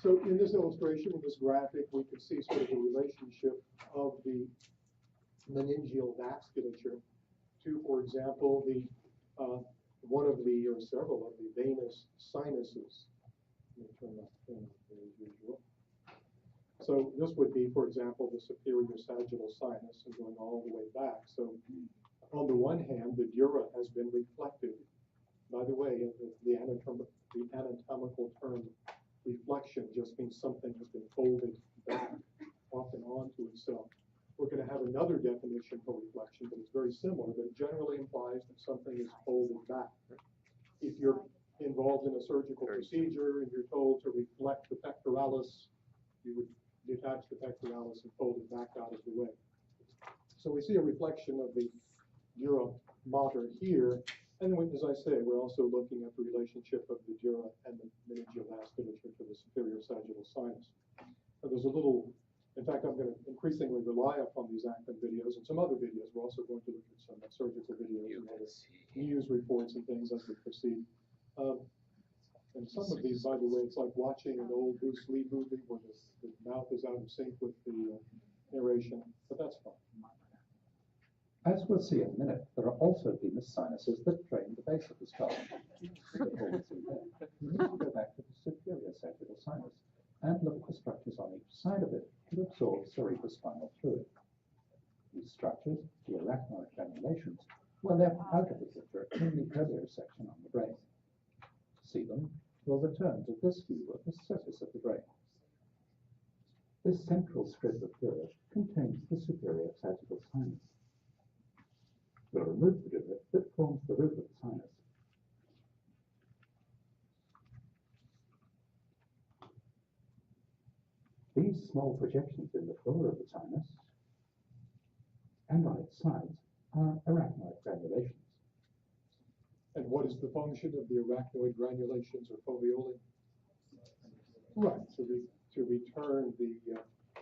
So in this illustration, in this graphic, we can see sort of the relationship of the meningeal vasculature to, for example, the one of the or several of the venous sinuses. Let me turn that thing as usual. So this would be, for example, the superior sagittal sinus and going all the way back. So on the one hand, the dura has been reflected. By the way, the anatomical term reflection just means something has been folded back off and onto itself. We're going to have another definition for reflection, but it's very similar, but it generally implies that something is folded back. If you're involved in a surgical procedure and you're told to reflect the pectoralis, you would detach the pectoralis and fold it back out of the way. So we see a reflection of the dura mater here. And then, as I say, we're also looking at the relationship of the dura and the meningeal vasculature to the superior sagittal sinus. Now, there's a little, in fact, I'm going to increasingly rely upon these actin videos and some other videos. We're also going to look at some surgical videos and other news reports and things as we proceed. And some of these, by the way, it's like watching an old Bruce Lee movie where the mouth is out of sync with the narration, but that's fine. As we'll see in a minute, there are also venous sinuses that drain the base of the skull. We need to go back to the superior sagittal sinus and look at the structures on each side of it that absorb cerebrospinal fluid. These structures, the arachnoid granulations, were left out of the picture in the earlier section on the brain. To see them, we'll return to this view of the surface of the brain. This central strip of fluid contains the superior sagittal sinus. We'll remove the dura that forms the roof of the sinus. These small projections in the floor of the sinus and on its sides are arachnoid granulations. And what is the function of the arachnoid granulations or foveolae? Right, to return the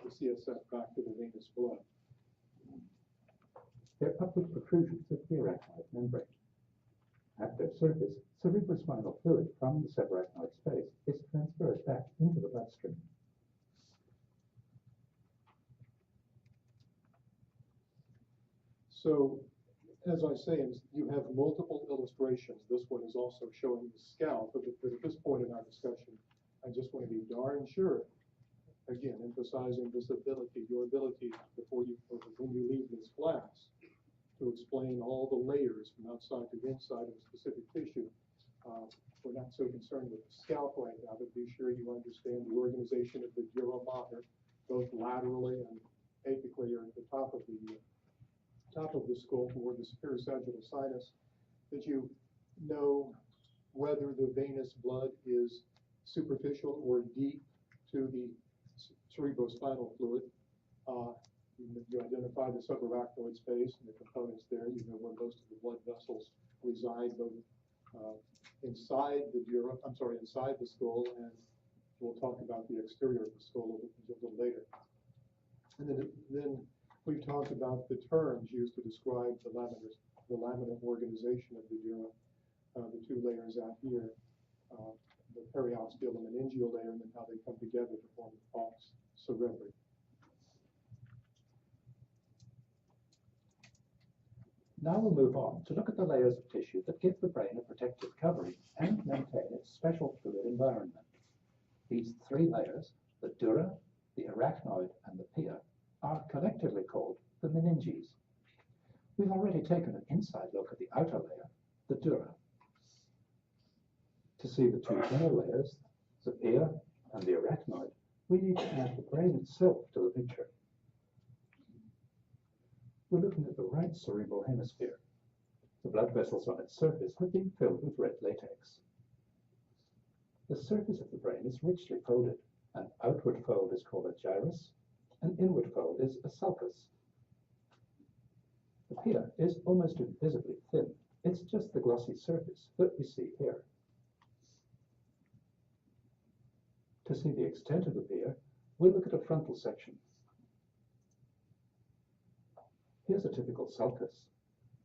CSF back to the venous blood. They're upward protrusions of the arachnoid membrane. At their surface, cerebrospinal fluid from the subarachnoid space is transferred back into the bloodstream. So, as I say, you have multiple illustrations. This one is also showing the scalp, but at this point in our discussion, I just want to be darn sure, again, emphasizing this ability, your ability before you, or when you leave this class, to explain all the layers from outside to inside of a specific tissue. We're not so concerned with the scalp right now, but be sure you understand the organization of the dura mater, both laterally and apically, or at the top of the skull toward the superior sagittal sinus, that you know whether the venous blood is superficial or deep to the cerebrospinal fluid. You identify the subarachnoid space and the components there. You know where most of the blood vessels reside, both inside the skull, and we'll talk about the exterior of the skull a little later. And then we've talked about the terms used to describe the laminar organization of the dura, the two layers out here, the periosteal and meningeal layer, and then how they come together to form the pons cerebri. Now we'll move on to look at the layers of tissue that give the brain a protective covering and maintain its special fluid environment. These three layers, the dura, the arachnoid, and the pia, are collectively called the meninges. We've already taken an inside look at the outer layer, the dura. To see the two inner layers, the pia and the arachnoid, we need to add the brain itself to the picture. We're looking at the right cerebral hemisphere. The blood vessels on its surface have been filled with red latex. The surface of the brain is richly folded. An outward fold is called a gyrus, an inward fold is a sulcus. The pia is almost invisibly thin. It's just the glossy surface that we see here. To see the extent of the pia, we'll look at a frontal section. Here's a typical sulcus.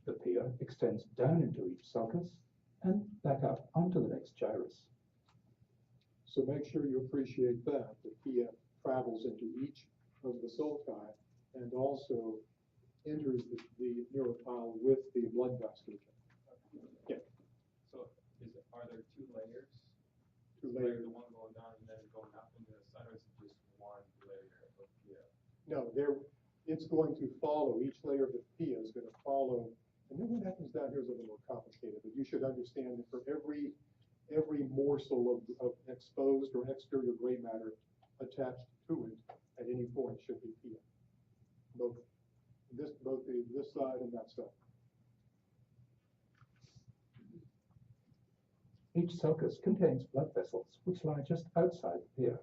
The pia extends down into each sulcus and back up onto the next gyrus. So make sure you appreciate that. The PF travels into each of the sulci and also enters the neuropile with the blood vasculature. Yeah. So are there two layers? Two Like layers. the one going down and then going up into the side, or is it just one layer of PF? No, it's going to follow, each layer of the PIA is going to follow, and then what happens down here is a little more complicated, but you should understand that for every morsel of exposed or exterior gray matter attached to it at any point should be PIA. Both this side and that side. Each sulcus contains blood vessels which lie just outside the pia.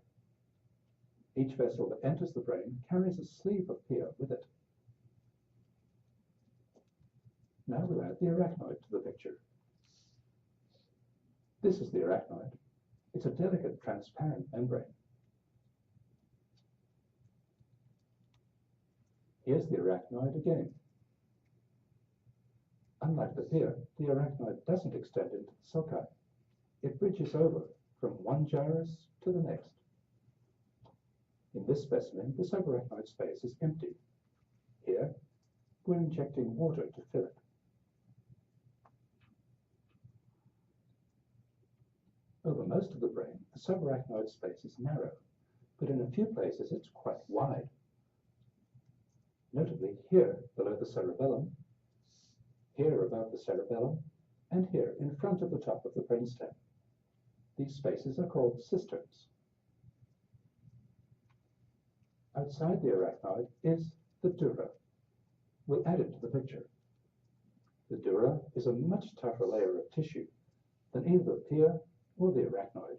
Each vessel that enters the brain carries a sleeve of pia with it. Now we'll add the arachnoid to the picture. This is the arachnoid. It's a delicate, transparent membrane. Here's the arachnoid again. Unlike the pia, the arachnoid doesn't extend into the sulci. It bridges over from one gyrus to the next. In this specimen, the subarachnoid space is empty. Here, we're injecting water to fill it. Over most of the brain, the subarachnoid space is narrow, but in a few places it's quite wide. Notably here below the cerebellum, here above the cerebellum, and here in front of the top of the brainstem. These spaces are called cisterns. Outside the arachnoid is the dura. We'll add it to the picture. The dura is a much tougher layer of tissue than either the pia or the arachnoid.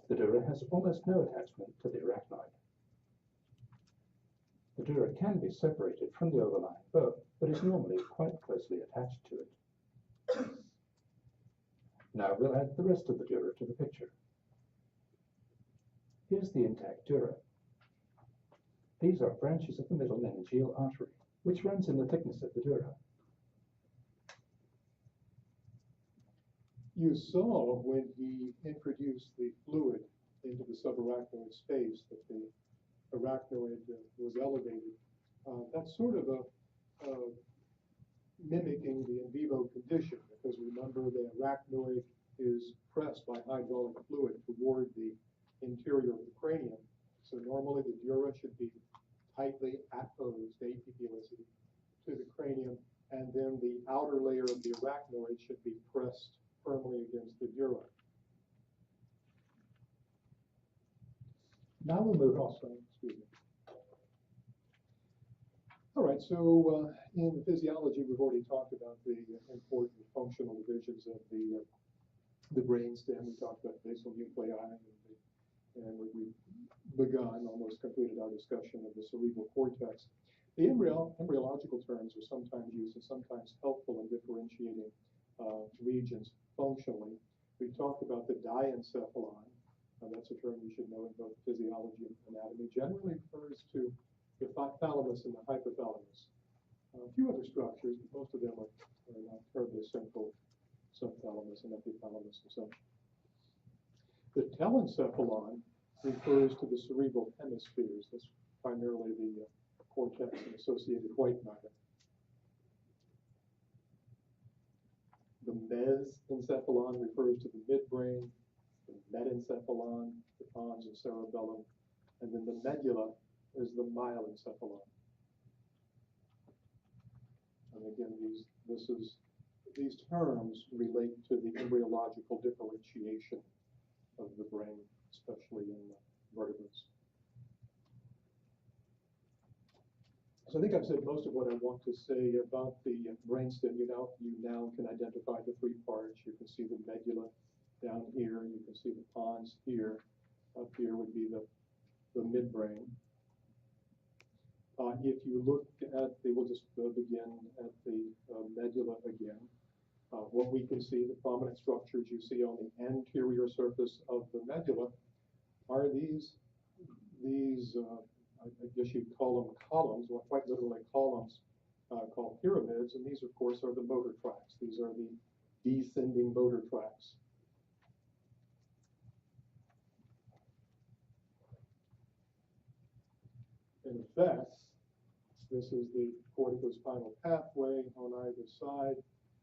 The dura has almost no attachment to the arachnoid. The dura can be separated from the overlying bone, but is normally quite closely attached to it. Now we'll add the rest of the dura to the picture. Here's the intact dura. These are branches of the middle meningeal artery, which runs in the thickness of the dura. You saw when he introduced the fluid into the subarachnoid space that the arachnoid was elevated. That's sort of mimicking the in vivo condition, because remember the arachnoid is pressed by hydraulic fluid toward the interior of the cranium. So normally the dura should be tightly apposed, APPOSE, to the cranium, and then the outer layer of the arachnoid should be pressed firmly against the dura. Now we'll move on. Excuse me. All right, so in the physiology, we've already talked about the important functional divisions of the brainstem. We talked about basal nuclei, and we've begun, almost completed our discussion of the cerebral cortex. The embryological terms are sometimes used and sometimes helpful in differentiating regions functionally. We talked about the diencephalon. That's a term you should know in both physiology and anatomy. Generally refers to the thalamus and the hypothalamus. A few other structures, but most of them are not terribly simple, subthalamus and epithalamus and such. The telencephalon refers to the cerebral hemispheres. That's primarily the cortex and associated white matter. The mesencephalon refers to the midbrain, the metencephalon, the pons and cerebellum, and then the medulla is the myelencephalon. And again, these terms relate to the embryological differentiation of the brain, especially in vertebrates. So I think I've said most of what I want to say about the brainstem. You now can identify the three parts. You can see the medulla down here. You can see the pons here. Up here would be the midbrain. If you look at we'll just begin at the medulla again. What we can see, the prominent structures you see on the anterior surface of the medulla are these I guess you'd call them columns, well, quite literally columns called pyramids, and these, of course, are the motor tracts. These are the descending motor tracts. In effect, this is the corticospinal pathway on either side.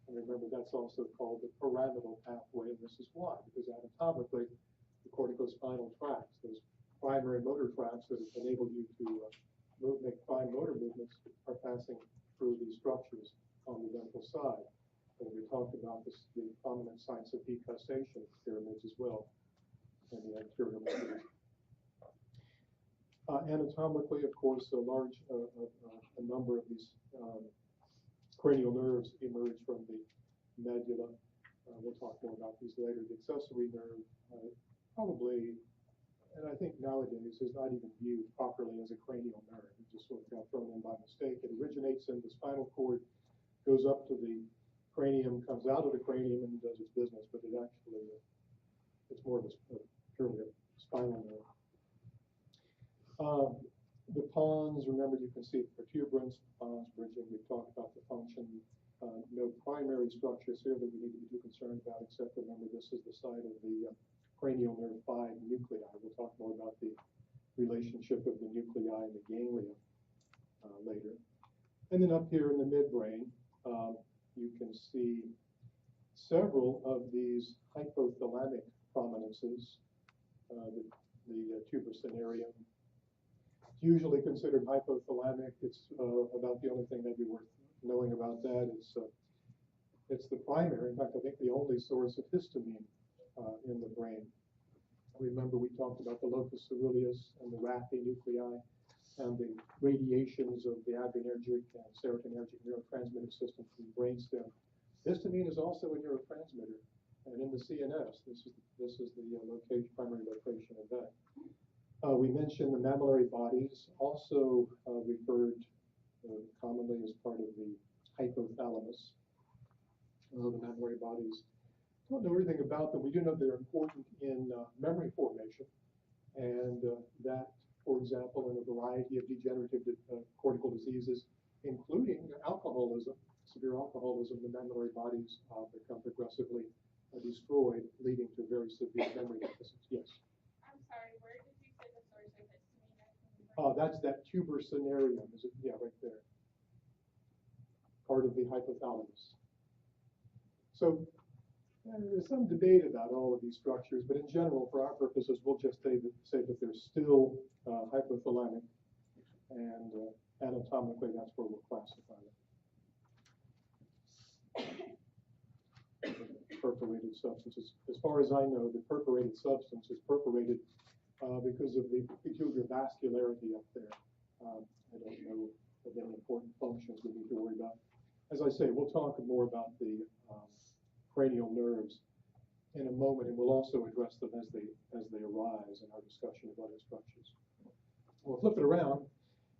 And remember, that's also called the pyramidal pathway, and this is why, because anatomically, the corticospinal tracts, those primary motor tracts that enable you to make fine motor movements, are passing through these structures on the ventral side. And we talked about this, the prominent sites of decussation pyramids as well, in the anterior members. Anatomically, of course, a number of these cranial nerves emerge from the medulla. We'll talk more about these later. The accessory nerve probably, and I think nowadays, is not even viewed properly as a cranial nerve. It just sort of got thrown in by mistake. It originates in the spinal cord, goes up to the cranium, comes out of the cranium, and does its business. But it actually, it's more of a purely a spinal nerve. The pons, remember, you can see the protuberance, pons bridging. We've talked about the function. No primary structures here that we need to be too concerned about, except remember this is the site of the cranial nerve 5 nuclei. We'll talk more about the relationship of the nuclei and the ganglia later. And then up here in the midbrain, you can see several of these hypothalamic prominences. The tubercinarium, usually considered hypothalamic. It's about the only thing that'd be worth knowing about that. It's the primary, in fact, I think the only source of histamine in the brain. Remember, we talked about the locus coeruleus and the raphe nuclei and the radiations of the adrenergic and serotonergic neurotransmitter system from the brainstem. Histamine is also a neurotransmitter, and in the CNS, this is the primary location of that. We mentioned the mammillary bodies, also referred commonly as part of the hypothalamus. The mammillary bodies, don't know everything about them. We do know they're important in memory formation, and that, for example, in a variety of degenerative cortical diseases, including alcoholism, severe alcoholism, the mammillary bodies become progressively destroyed, leading to very severe memory deficits. Yes? I'm sorry, where did you say the source of histamine? That's that tubercinarium. Is it? Yeah, right there. Part of the hypothalamus. So there's some debate about all of these structures, but in general, for our purposes, we'll just say that they're still hypothalamic, and anatomically, that's where we'll classify them. Perforated substances. As far as I know, the perforated substance is perforated because of the peculiar vascularity up there. I don't know of any important functions we need to worry about. As I say, we'll talk more about the cranial nerves in a moment, and we'll also address them as they arise in our discussion of other structures. We'll flip it around.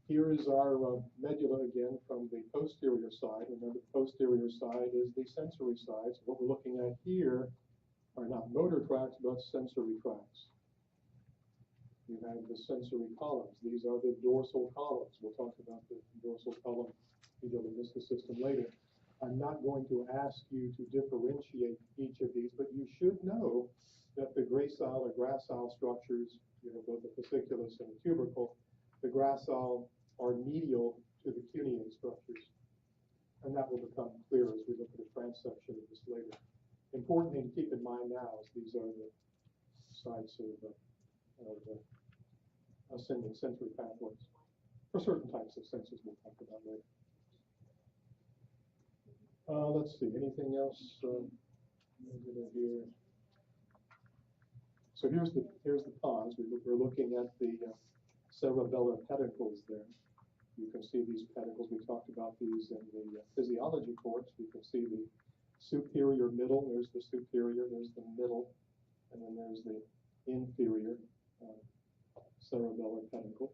Here is our medulla again from the posterior side. Remember, the posterior side is the sensory side. So what we're looking at here are not motor tracts, but sensory tracts. You have the sensory columns. These are the dorsal columns. We'll talk about the dorsal column medial meniscus system later. I'm not going to ask you to differentiate each of these, but you should know that the gracile or gracile structures, both the fasciculus and the tubercle, the gracile are medial to the cuneate structures. And that will become clear as we look at a transsection of this later. Important thing to keep in mind now is these are the sites of ascending sensory pathways for certain types of senses we'll talk about later. Let's see, anything else here? So here's the pons. We're looking at the cerebellar pedicles there. You can see these pedicles. We talked about these in the physiology course. You can see the superior middle. There's the superior. There's the middle, and then there's the inferior cerebellar pedicle.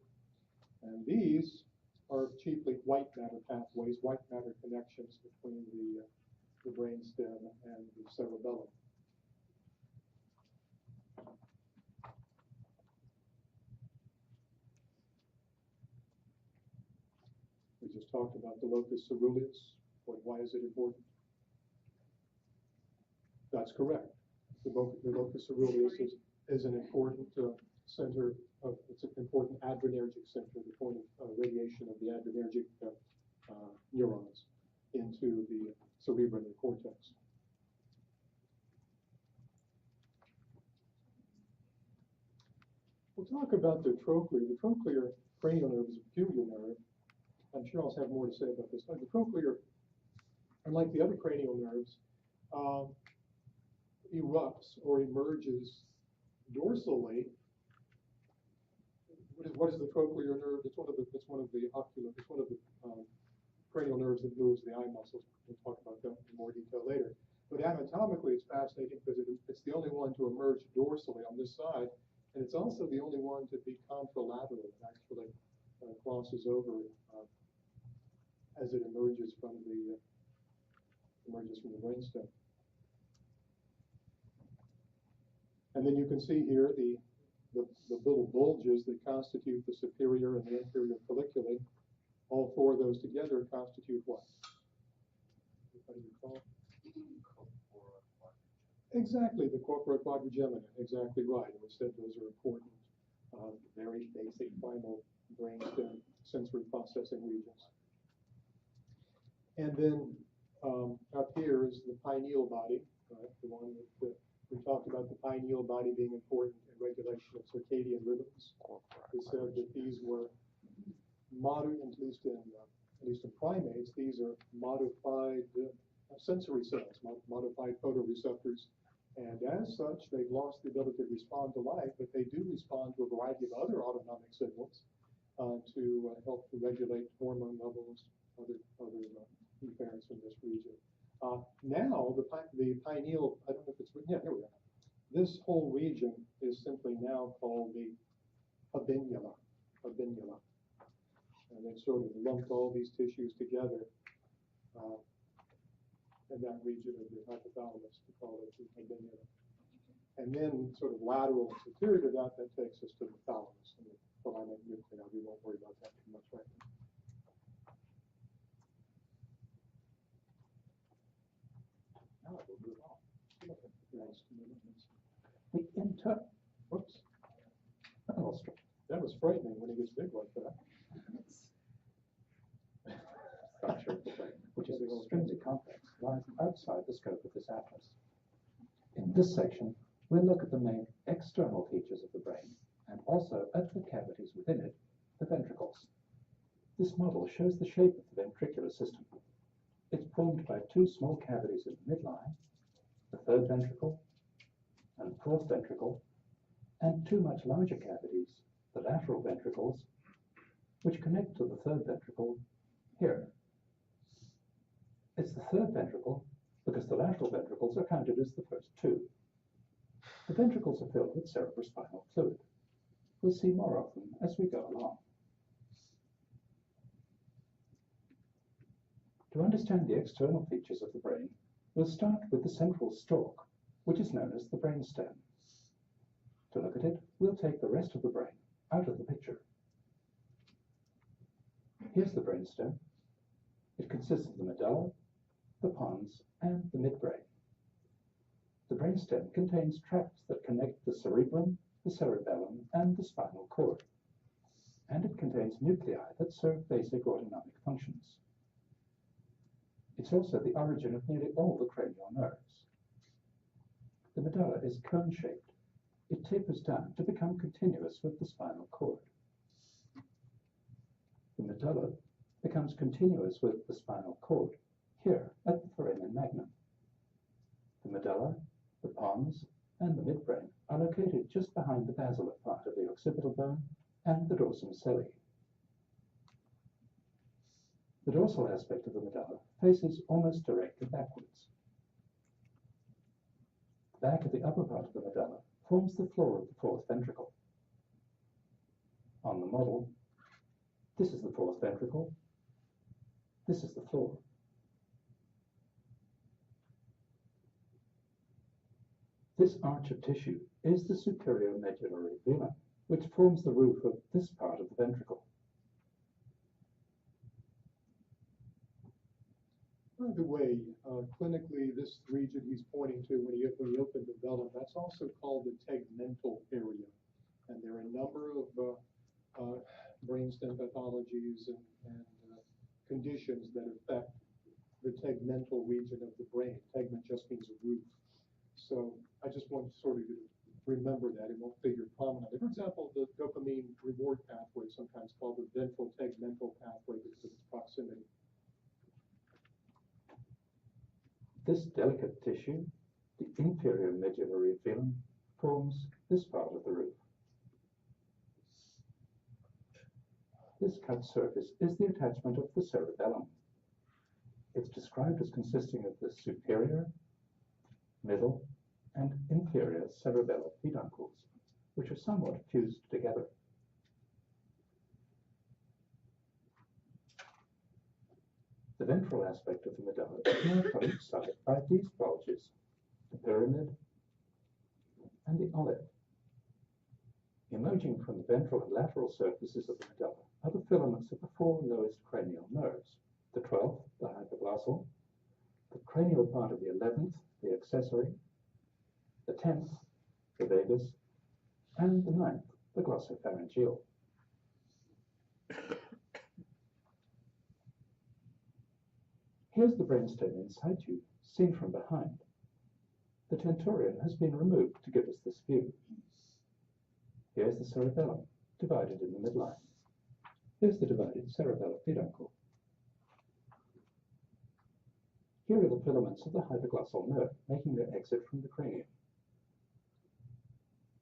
And these are chiefly white matter pathways, white matter connections between the brainstem and the cerebellum. We just talked about the locus coeruleus. Why is it important? That's correct. The locus coeruleus is an important center of, it's an important adrenergic center, the point of radiation of the adrenergic neurons into the cerebral cortex. We'll talk about the trochlear. The trochlear cranial nerve is a peculiar nerve. I'm sure I'll have more to say about this. But the trochlear, unlike the other cranial nerves, erupts or emerges dorsally. What is the trochlear nerve? It's one of the cranial nerves that moves the eye muscles. We'll talk about that in more detail later. But anatomically, it's fascinating because it's the only one to emerge dorsally on this side, and it's also the only one to be contralateral. It actually crosses over as it emerges from the brainstem. And then you can see here the little bulges that constitute the superior and the inferior colliculae. All four of those together constitute what? What do you call it? Exactly, the corpora quadrigemina. Exactly right. We said those are important, very basic primal brainstem sensory processing regions. And then up here is the pineal body, right? The one that we talked about the pineal body being important in regulation of circadian rhythms. We said that these were modern, at least in primates, these are modified sensory cells, modified photoreceptors. And as such, they've lost the ability to respond to light, but they do respond to a variety of other autonomic signals to help to regulate hormone levels, other afferents in this region. Now, the pineal, I don't know if it's written, yeah, here we are. This whole region is simply now called the habenula. And they've sort of lumped all these tissues together in that region of the hypothalamus to call it the habenula. And then sort of lateral and superior to that, that takes us to the thalamus and the thalamic nuclei. We won't worry about that too much right now. Now we'll move on. The inter. Whoops. Oh, That was frightening when it gets big like that. Structure of the brain, which is extremely complex, lies outside the scope of this atlas. In this section, we'll look at the main external features of the brain and also at the cavities within it, the ventricles. This model shows the shape of the ventricular system. It's formed by two small cavities in the midline, the third ventricle and fourth ventricle, and two much larger cavities, the lateral ventricles, which connect to the third ventricle here. It's the third ventricle because the lateral ventricles are counted as the first two. The ventricles are filled with cerebrospinal fluid. We'll see more of them as we go along. To understand the external features of the brain, we'll start with the central stalk, which is known as the brainstem. To look at it, we'll take the rest of the brain out of the picture. Here's the brainstem. It consists of the medulla, the pons, and the midbrain. The brainstem contains tracts that connect the cerebrum, the cerebellum, and the spinal cord. And it contains nuclei that serve basic autonomic functions. It's also the origin of nearly all the cranial nerves. The medulla is cone-shaped. It tapers down to become continuous with the spinal cord. The medulla becomes continuous with the spinal cord here at the foramen magnum. The medulla, the pons, and the midbrain are located just behind the basilar part of the occipital bone and the dorsum celli. The dorsal aspect of the medulla faces almost directly backwards. The back of the upper part of the medulla forms the floor of the fourth ventricle. On the model, this is the fourth ventricle, this is the floor. This arch of tissue is the superior medullary vena, which forms the roof of this part of the ventricle. By the way, clinically, this region he's pointing to when he opened the velum, that's also called the tegmental area. And there are a number of brainstem pathologies and conditions that affect the tegmental region of the brain. Tegment just means roof. So I just want sort of you to remember that. It won't figure prominently. For example, the dopamine reward pathway is sometimes called the ventral tegmental pathway because of its proximity. This delicate tissue, the inferior medullary filum, forms this part of the roof. This cut surface is the attachment of the cerebellum. It's described as consisting of the superior, middle, and inferior cerebellar peduncles, which are somewhat fused together. The ventral aspect of the medulla is marked on each side by these bulges, the pyramid and the olive. Emerging from the ventral and lateral surfaces of the medulla are the filaments of the four lowest cranial nerves, the 12th, the hypoglossal, the cranial part of the 11th, the accessory, the 10th, the vagus, and the 9th, the glossopharyngeal. Here's the brainstem in situ, seen from behind. The tenturion has been removed to give us this view. Here's the cerebellum, divided in the midline. Here's the divided cerebellar peduncle. Here are the filaments of the hypoglossal nerve, making their exit from the cranium.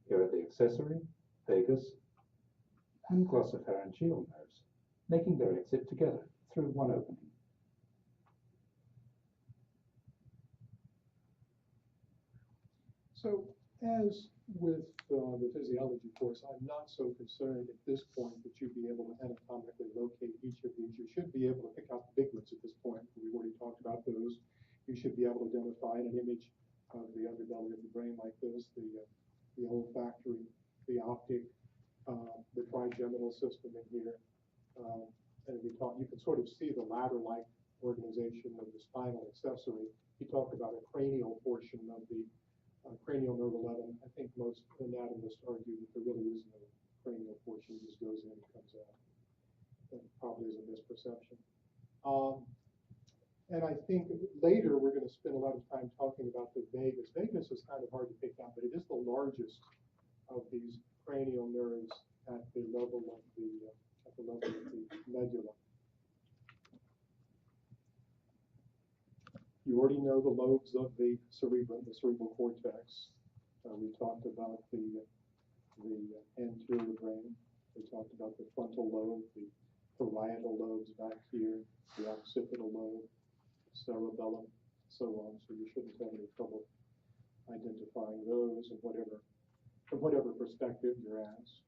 Here are the accessory, vagus, and glossopharyngeal nerves, making their exit together through one opening. So, as with the physiology course, I'm not so concerned at this point that you'd be able to anatomically locate each of these. You should be able to pick out the big ones at this point. We've already talked about those. You should be able to identify in an image of the underbelly of the brain like this, the olfactory, the optic, the trigeminal system in here. And we talk, you can sort of see the ladder-like organization of the spinal accessory. He talked about a cranial portion of the cranial nerve 11. I think most anatomists argue that there really is no cranial portion. It just goes in and comes out. That probably is a misperception. And I think later we're going to spend a lot of time talking about the vagus. Vagus is kind of hard to pick out, but it is the largest of these cranial nerves at the level of the medulla. You already know the lobes of the cerebrum, the cerebral cortex. We talked about the anterior brain. We talked about the frontal lobe, the parietal lobes back here, the occipital lobe, cerebellum, so on. So you shouldn't have any trouble identifying those from whatever perspective you're asked.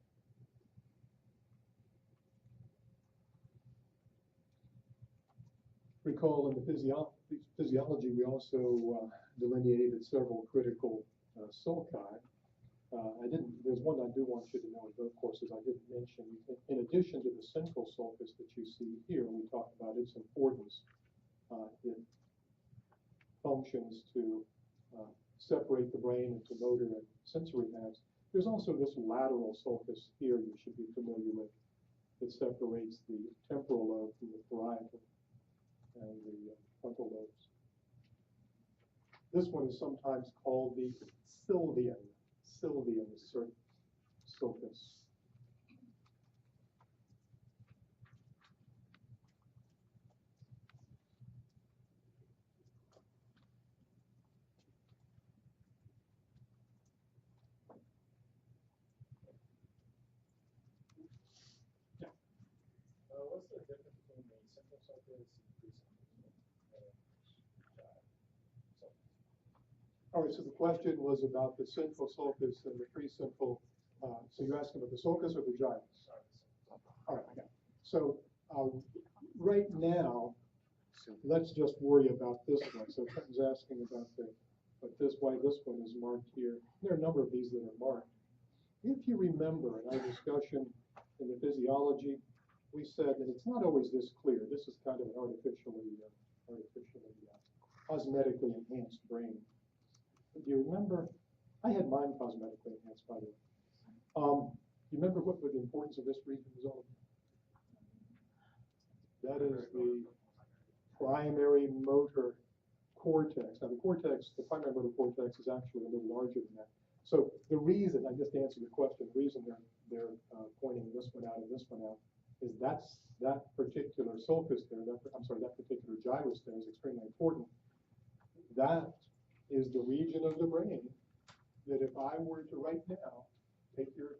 Recall in the physiology, we also delineated several critical sulci. There's one I do want you to know in both courses I didn't mention. In addition to the central sulcus that you see here, we talked about its importance. It functions to separate the brain into motor and sensory halves. There's also this lateral sulcus here you should be familiar with. It separates the temporal lobe from the parietal and the frontal lobes. This one is sometimes called the sylvian sulcus. What's the difference between the central sulcus and pre-sulcus? All right, so the question was about the central sulcus and the precentral. So you're asking about the sulcus or the gyrus? All right, I got it. So right now, let's just worry about this one. So Trenton's asking about why this one is marked here. There are a number of these that are marked. If you remember in our discussion in the physiology, we said that it's not always this clear. This is kind of an artificially cosmetically enhanced brain. Do you remember? I had mine cosmetically enhanced, by the way. you remember what the importance of this region was all about? That is the primary motor cortex. Now, the primary motor cortex is actually a little larger than that. So the reason, I just answered your question, the reason they're pointing this one out and this one out is that particular sulcus there, that particular gyrus there is extremely important. That is the region of the brain that if I were to right now take your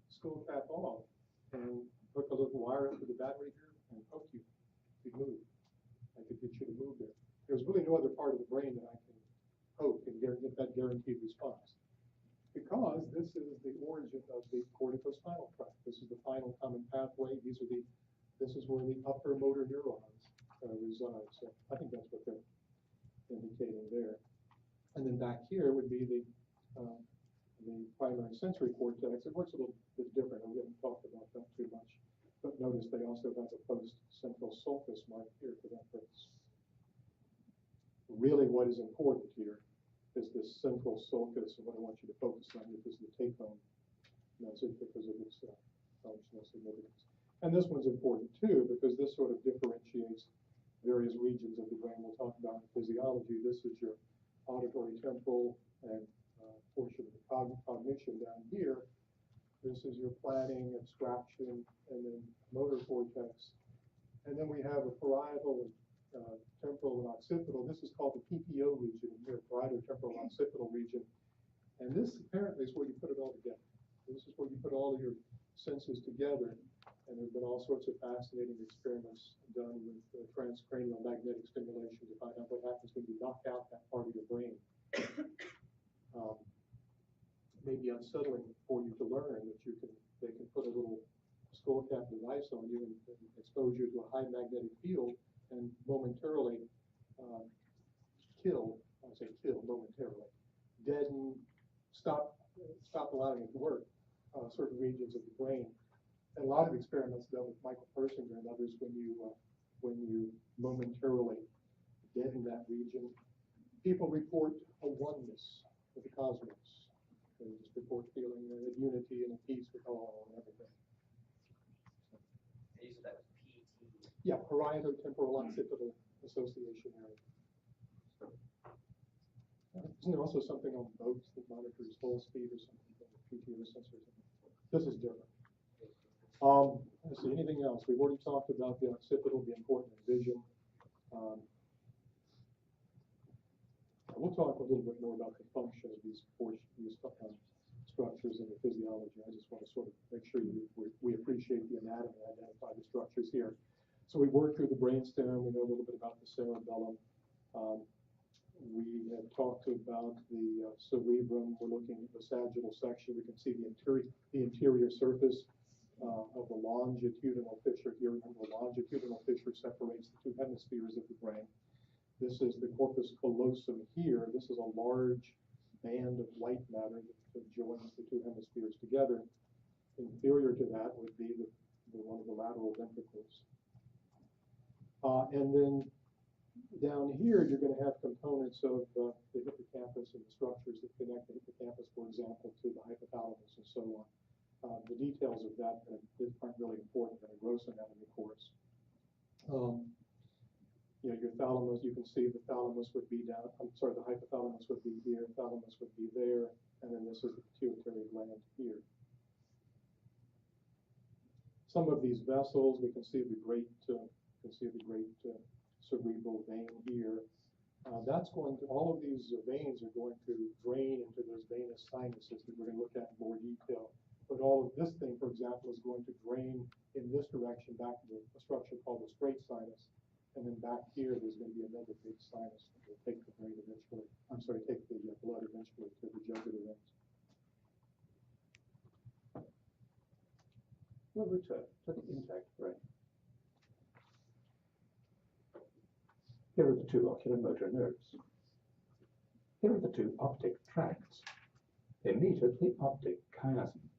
skull cap off and hook a little wire up to the battery here and poke you, you'd move. I could get you to move there. There's really no other part of the brain that I can poke and get that guaranteed response. Because this is the origin of the corticospinal tract. This is the final common pathway. This is where the upper motor neurons reside. So I think that's what they're indicating there. And then back here would be the primary sensory cortex. It works a little bit different. We haven't talked about that too much. But notice they also have a post-central sulcus mark here for that purpose. Really what is important here is this central sulcus, and what I want you to focus on is the take-home message because of its functional significance. And this one's important too because this sort of differentiates various regions of the brain we'll talk about in physiology. This is your auditory temporal and portion of the cognition down here. This is your planning, abstraction, and then motor cortex. And then we have a parietal and temporal and occipital. This is called the PPO region here, parietal temporal occipital region. And this apparently is where you put it all together. This is where you put all of your senses together. And there have been all sorts of fascinating experiments done with transcranial magnetic stimulation to find out what happens when you knock out that part of your brain. Maybe unsettling for you to learn that they can put a little skull cap device on you and expose you to a high magnetic field and momentarily momentarily, deaden, stop allowing it to work, certain regions of the brain. And a lot of experiments done with Michael Persinger and others when you momentarily deaden that region, people report a oneness with the cosmos. They just report feeling a unity and a peace with all and everything. And you said that was PT. Yeah, parieto-temporal occipital association area. Isn't there also something on boats that monitors full speed or something? PTO sensor or something. This is different. Let's see, anything else? We've already talked about the occipital, the important vision. We'll talk a little bit more about the function of these structures in the physiology. I just want to sort of make sure we appreciate the anatomy and identify the structures here. So we worked through the brainstem. We know a little bit about the cerebellum. We have talked about the cerebrum. We're looking at the sagittal section. We can see the interior surface of the longitudinal fissure here. Remember, the longitudinal fissure separates the two hemispheres of the brain. This is the corpus callosum here. This is a large band of white matter that joins the two hemispheres together. Inferior to that would be one of the lateral ventricles. And then down here, you're going to have components of the hippocampus and the structures that connect the hippocampus, for example, to the hypothalamus and so on. The details of that aren't really important in a gross anatomy course. Your thalamus, you can see the thalamus would be down, the hypothalamus would be here, thalamus would be there, and then this is the pituitary gland here. Some of these vessels, we can see the great cerebral vein here. All of these veins are going to drain into those venous sinuses that we're going to look at in more detail. But all of this thing, for example, is going to drain in this direction back to a structure called the straight sinus. And then back here, there's going to be another big sinus that will take the blood eventually to the jugular veins. We'll return to the intact brain. Here are the two oculomotor nerves. Here are the two optic tracts. Immediately, optic chiasm.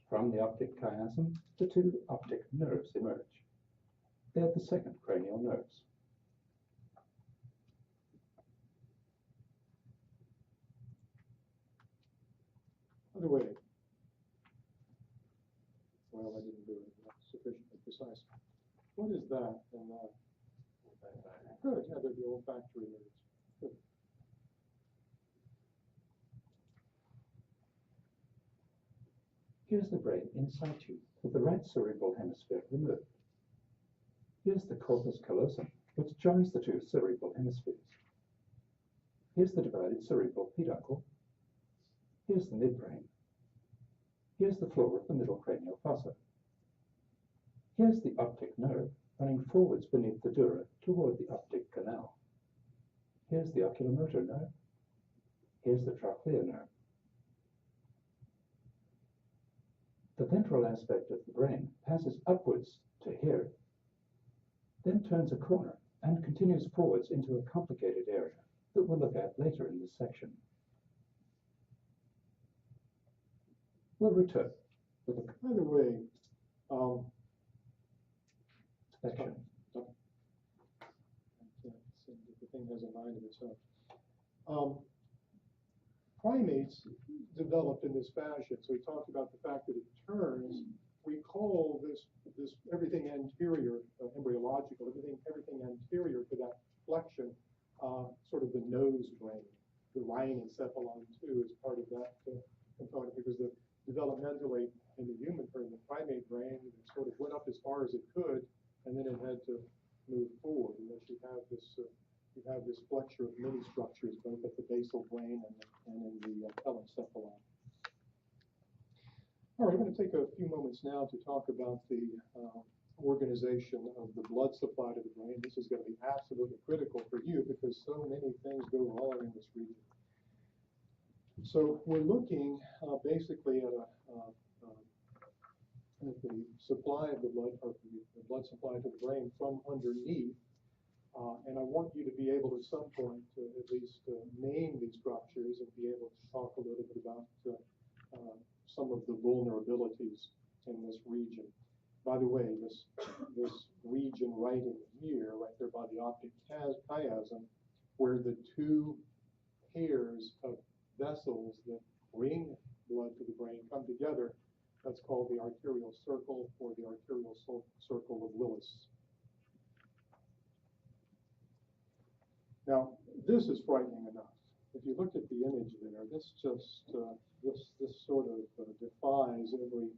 From the optic chiasm, the two optic nerves emerge. They are the second cranial nerves. By the way, well, I didn't do it, not sufficiently precise. What is that and that? Good, yeah, they're the olfactory nerves. Good. Here's the brain in situ, with the right cerebral hemisphere removed. Here's the corpus callosum, which joins the two cerebral hemispheres. Here's the divided cerebral peduncle. Here's the midbrain. Here's the floor of the middle cranial fossa. Here's the optic nerve running forwards beneath the dura toward the optic canal. Here's the oculomotor nerve. Here's the trochlea nerve. The ventral aspect of the brain passes upwards to here, then turns a corner and continues forwards into a complicated area that we'll look at later in this section. We'll return with a By the way, section. I can't see if the thing has a mind of its own. Primates developed in this fashion. So we talked about the fact that it turns. We call this everything anterior, embryological, everything anterior to that flexion, sort of the nose brain. The rhinencephalon too is part of that component, because developmentally in the human or in the primate brain, it sort of went up as far as it could, and then it had to move forward. And then you have this flexure of many structures, both at the basal brain and in the telencephalon. All right, I'm going to take a few moments now to talk about the organization of the blood supply to the brain. This is going to be absolutely critical for you because so many things go wrong in this region. So we're looking basically at the supply of the blood, or the blood supply to the brain from underneath. And I want you to be able to, at some point, at least name these structures and be able to talk a little bit about some of the vulnerabilities in this region. By the way, this region right in here, right there by the optic chiasm, where the two pairs of vessels that bring blood to the brain come together, that's called the arterial circle or the arterial circle of Willis. Now, this is frightening enough. If you look at the image there, this just this sort of defies every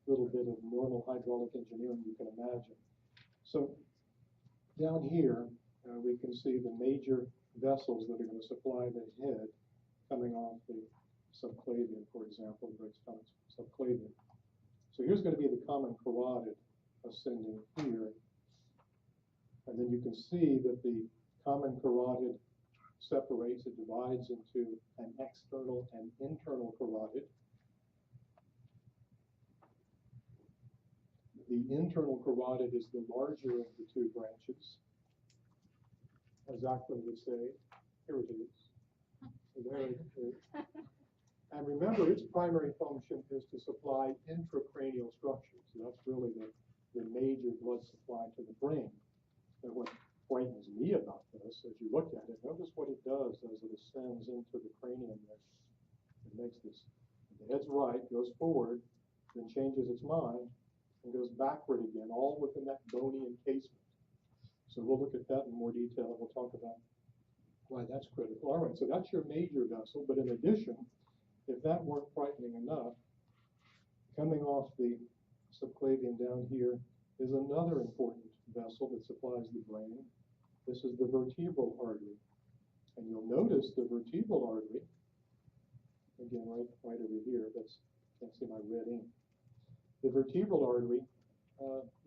little bit of normal hydraulic engineering you can imagine. So down here, we can see the major vessels that are going to supply the head coming off the subclavian, for example, the stomach subclavian. So here's going to be the common carotid ascending here. And then you can see that the common carotid separates, it divides into an external and internal carotid. The internal carotid is the larger of the two branches. As Acklin would say, here it is. There it is. And remember, its primary function is to supply intracranial structures. So that's really the major blood supply to the brain. And what frightens me about this, as you look at it, notice what it does as it ascends into the cranium there. It makes this, the head's right, goes forward, then changes its mind, and goes backward again, all within that bony encasement. So we'll look at that in more detail. We'll talk about why that's critical. All right, so that's your major vessel, but in addition, if that weren't frightening enough, coming off the subclavian down here is another important vessel that supplies the brain. This is the vertebral artery. And you'll notice the vertebral artery, again, right over here, can't see my red ink. The vertebral artery,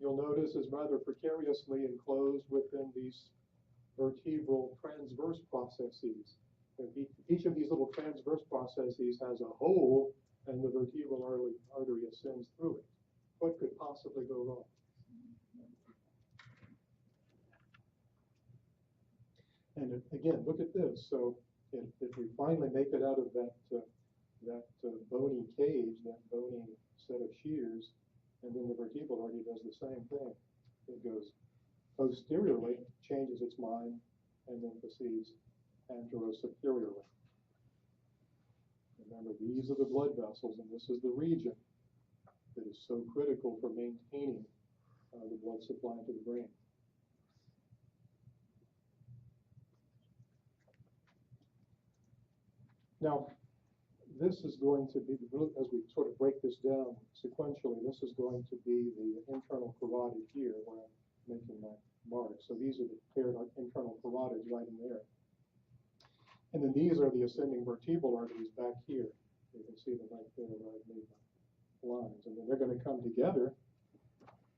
you'll notice, is rather precariously enclosed within these vertebral transverse processes. Each of these little transverse processes has a hole, and the vertebral artery ascends through it. What could possibly go wrong? And again, look at this. So if we finally make it out of that bony cage, that bony set of shears, and then the vertebral artery does the same thing. It goes posteriorly, changes its mind, and then proceeds anterosuperiorly. Remember, these are the blood vessels, and this is the region that is so critical for maintaining the blood supply to the brain. Now, this is going to be, as we sort of break this down sequentially, this is going to be the internal carotid here where I'm making my mark. So these are the paired internal carotids right in there. And then these are the ascending vertebral arteries back here. You can see them right there where I've made my lines. And then they're going to come together,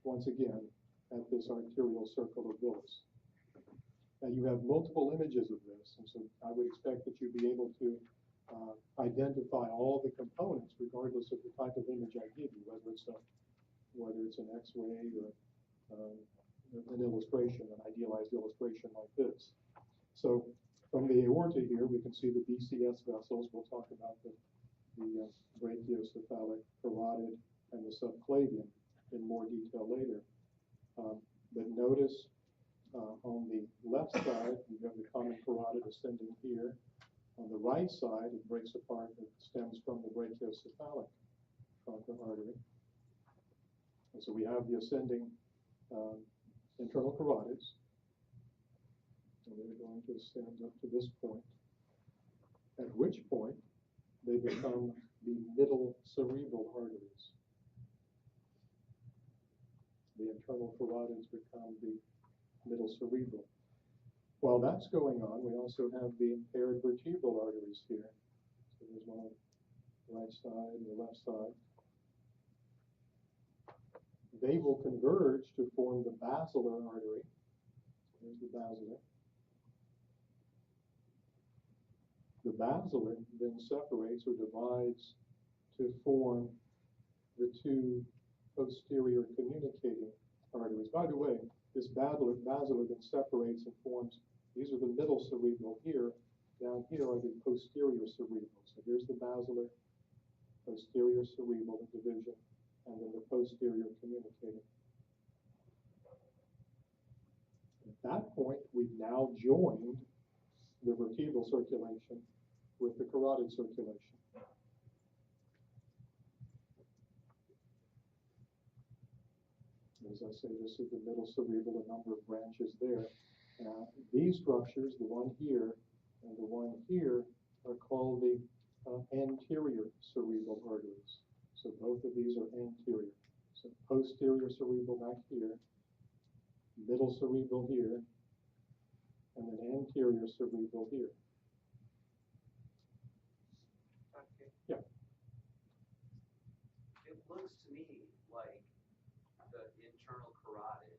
once again, at this arterial circle of Willis. Now you have multiple images of this, and so I would expect that you'd be able to identify all the components regardless of the type of image I give you, whether it's an X-ray or an illustration, an idealized illustration like this. So from the aorta here, we can see the BCS vessels. We'll talk about the brachiocephalic, carotid, and the subclavian in more detail later. But notice on the left side, you have the common carotid ascending here. On the right side, it breaks apart. It stems from the brachiocephalic truncal artery. And so we have the ascending internal carotids. And they're going to ascend up to this point, at which point they become the middle cerebral arteries. The internal carotids become the middle cerebral. While that's going on, we also have the impaired vertebral arteries here. So there's one on the right side and the left side. They will converge to form the basilar artery. There's the basilar. The basilar then separates or divides to form the two posterior communicating arteries. By the way, this basilar then separates and forms, these are the middle cerebral here, down here are the posterior cerebral. So here's the basilar, posterior cerebral division, and then the posterior communicating. At that point, we've now joined the vertebral circulation with the carotid circulation. As I say, this is the middle cerebral, a number of branches there. These structures, the one here and the one here, are called the anterior cerebral arteries. So both of these are anterior. So posterior cerebral back here, middle cerebral here, and then anterior cerebral here. Okay. Yeah. It looks to me like the internal carotid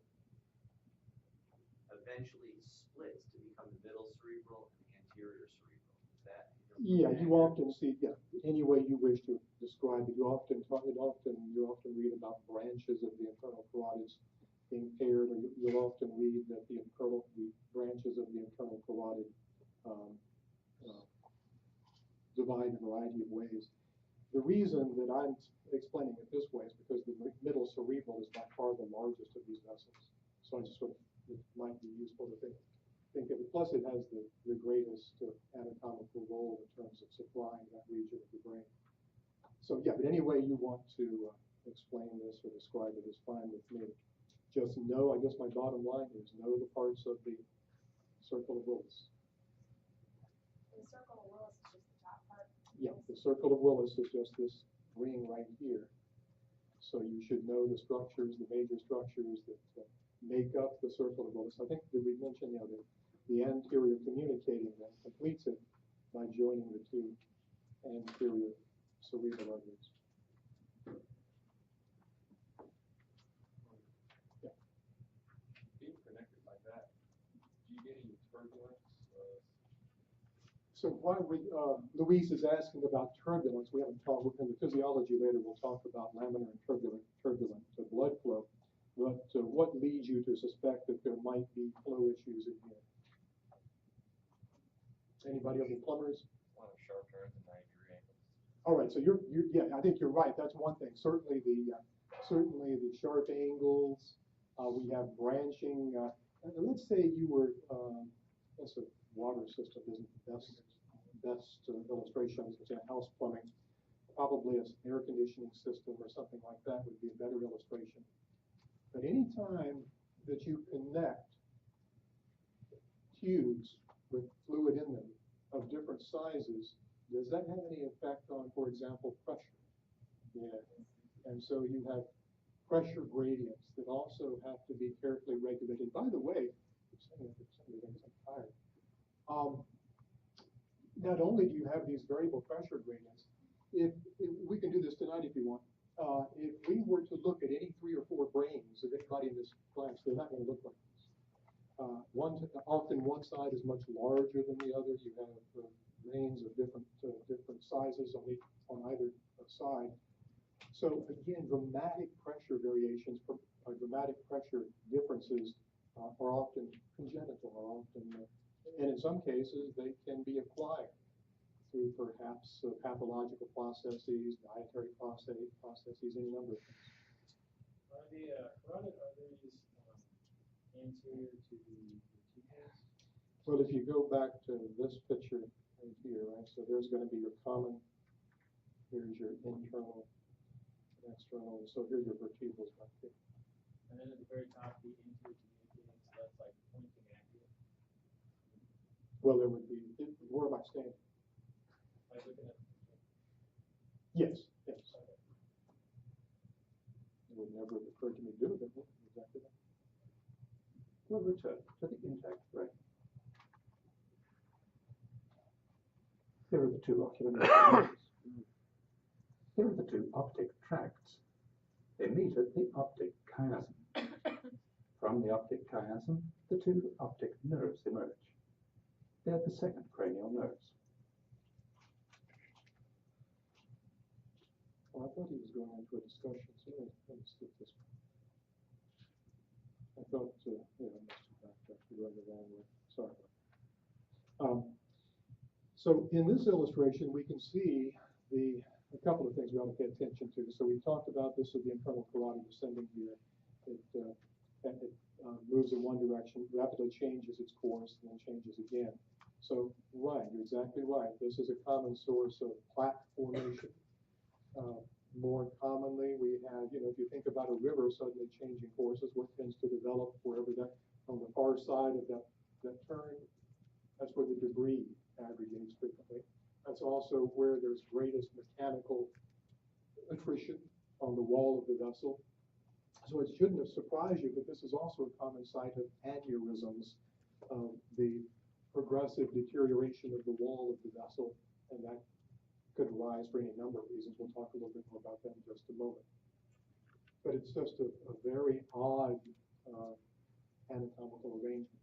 eventually splits to become the middle cerebral and the anterior cerebral. Is that? Yeah, you often see, yeah, any way you wish to describe it. You often read about branches of the internal carotids being paired, or you'll often read that the branches of the internal carotid divide in a variety of ways. The reason that I'm explaining it this way is because the middle cerebral is by far the largest of these vessels. So I just sort of, it might be useful to think of it. Plus, it has the greatest anatomical role in terms of supplying that region of the brain. So yeah, but any way you want to explain this or describe it is fine with me. Just know, I guess my bottom line is know the parts of the circle of Willis. The circle of Willis is just the top part. Yeah, the circle of Willis is just this ring right here. So you should know the structures, the major structures that make up the circle of Willis. I think that we mentioned, the anterior communicating then completes it by joining the two anterior cerebral arteries. Yeah. Being connected like that, do you get any turbulence? So why Louise is asking about turbulence. We haven't talked in the physiology later. We'll talk about laminar and turbulent blood flow. But what leads you to suspect that there might be flow issues in here? Anybody of the plumbers? One of sharp turns and 90-degree angles. All right, so yeah, I think you're right. That's one thing. Certainly the sharp angles. We have branching. And let's say you were that's a water system, isn't the best illustration. I was going to say house plumbing. probably an air conditioning system or something like that would be a better illustration. But any time that you connect tubes with fluid in them of different sizes, does that have any effect on, for example, pressure? Yeah. And so you have pressure gradients that also have to be carefully regulated. By the way, I'm tired. Not only do you have these variable pressure gradients, if we can do this tonight if you want. If we were to look at any 3 or 4 brains of anybody in this class, they're not going to look like this. Often one side is much larger than the other. You have brains of different sizes on either side. So again, dramatic pressure variations, dramatic pressure differences are often congenital, and in some cases they can be acquired through perhaps pathological processes, dietary processes, any number of things. Are the carotid arteries anterior to the vertebrals? Well, if you go back to this picture right here, right, so there's going to be your common, here's your internal, external, so here's your vertebrals right here. And then at the very top, the anterior to the ilium, so that's like pointing at you. Well, there would be, where am I standing? Like looking at the picture. Yes, yes. Okay. It would never have occurred to me to do it, exactly that. We'll return to the intact brain. Here are the 2 ocular nerves. Here are the 2 optic tracts. They meet at the optic chiasm. From the optic chiasm, the 2 optic nerves emerge. They are the second cranial nerves. Well, I thought he was going into a discussion, so let me skip this one. I thought, yeah, I must have backtracked to going the wrong way. Sorry. So in this illustration, we can see a couple of things we ought to pay attention to. So we talked about this with the internal carotid descending here. It moves in one direction, rapidly changes its course, and then changes again. So, right, you're exactly right. This is a common source of plaque formation. More commonly, we have, if you think about a river suddenly changing courses, what tends to develop wherever that, on the far side of that turn, that's where the debris aggregates frequently. That's also where there's greatest mechanical attrition on the wall of the vessel. So it shouldn't have surprised you that this is also a common site of aneurysms, the progressive deterioration of the wall of the vessel, and that could arise for any number of reasons. We'll talk a little bit more about that in just a moment. But it's just a very odd anatomical arrangement.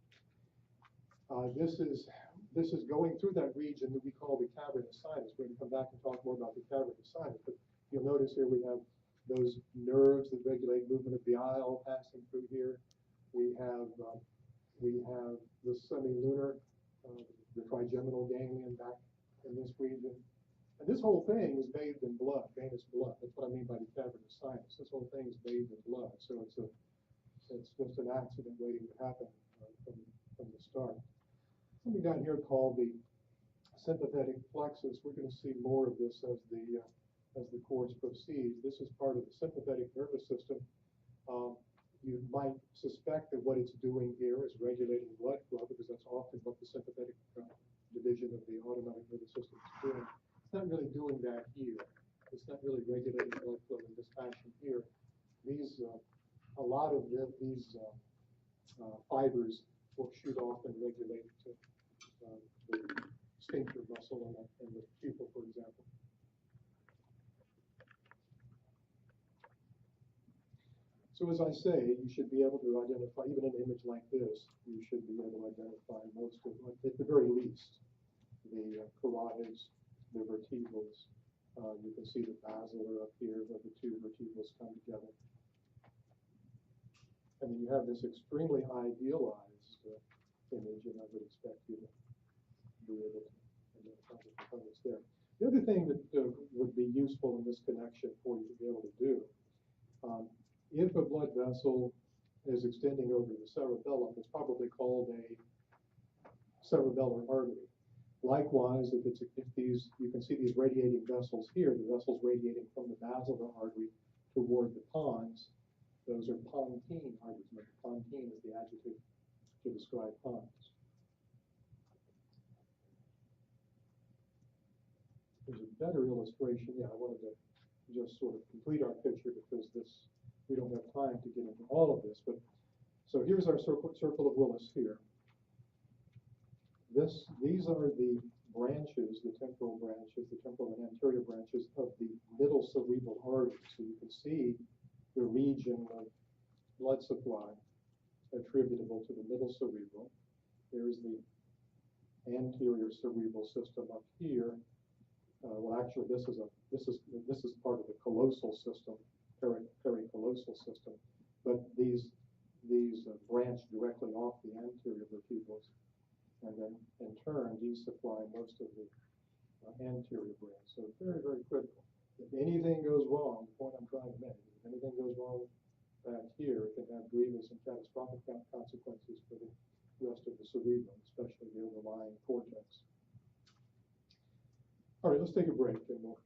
This is going through that region that we call the cavernous sinus. We're going to come back and talk more about the cavernous sinus. But you'll notice here we have those nerves that regulate movement of the eye all passing through here. We have the semilunar, the trigeminal ganglion back in this region. And this whole thing is bathed in blood, venous blood. That's what I mean by the cavernous sinus. This whole thing is bathed in blood. So it's just an accident waiting to happen from the start. Something down here called the sympathetic plexus. We're going to see more of this as the course proceeds. This is part of the sympathetic nervous system. You might suspect that what it's doing here is regulating blood flow, because that's often what the sympathetic division of the autonomic nervous system is doing. It's not really doing that here. It's not really regulating blood flow in this fashion here. A lot of these fibers will shoot off and regulate the sphincter muscle and the pupil, for example. So as I say, you should be able to identify, even an image like this, you should be able to identify most of, at the very least, the carotids, the vertebrals. You can see the basilar up here where the 2 vertebrals come together. And then you have this extremely idealized image, and I would expect you to be able to identify the components there. The other thing that would be useful in this connection for you to be able to do, if a blood vessel is extending over the cerebellum, it's probably called a cerebellar artery. Likewise, if these, you can see these radiating vessels here, the vessels radiating from the basilar artery toward the pons, those are pontine arteries. Remember, pontine is the adjective to describe pons. There's a better illustration. Yeah, I wanted to just sort of complete our picture because we don't have time to get into all of this. But so here's our circle of Willis here. These are the branches, the temporal and anterior branches of the middle cerebral artery. So you can see the region of blood supply attributable to the middle cerebral. There's the anterior cerebral system up here. Well, actually, this is part of the callosal system, pericallosal system. But these branch directly off the anterior vertebrals. And then, in turn, these supply most of the anterior branch. So very, very critical. If anything goes wrong, the point I'm trying to make, if anything goes wrong back here, it can have grievous and catastrophic consequences for the rest of the cerebrum, especially the overlying cortex. All right, let's take a break and we'll